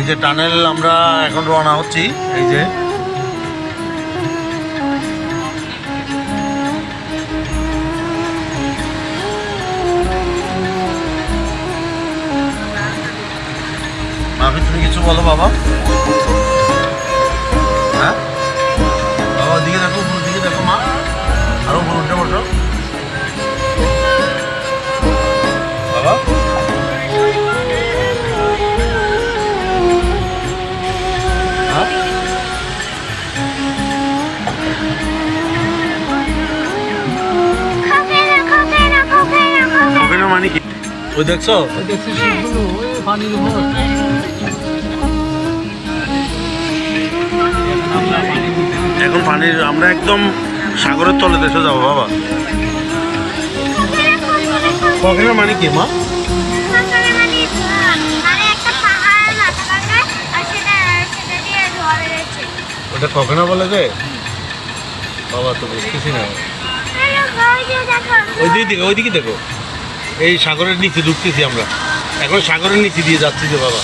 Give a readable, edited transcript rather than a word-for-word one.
এই যে টানেল আমরা এখন রওনা হচ্ছি। এই যে মাফি, তুমি কিছু বলো বাবা। হ্যাঁ বাবা, দিকে দেখো, উপরের দিকে দেখো মা, আরো উপরে উঠে বসো বাবা। মানে কি ওই দেখছো, এখন পানির আমরা একদম সাগরের তলে দেশে যাবো বাবা। কখনো মানে কি মা? ওটা কখনো বলে যে বাবা, তো বুঝতেছি না। ওইদিকে দেখো, এই সাগরের নিচে ঢুকতেছি আমরা, এখন সাগরের নিচে দিয়ে যাচ্ছি যে বাবা।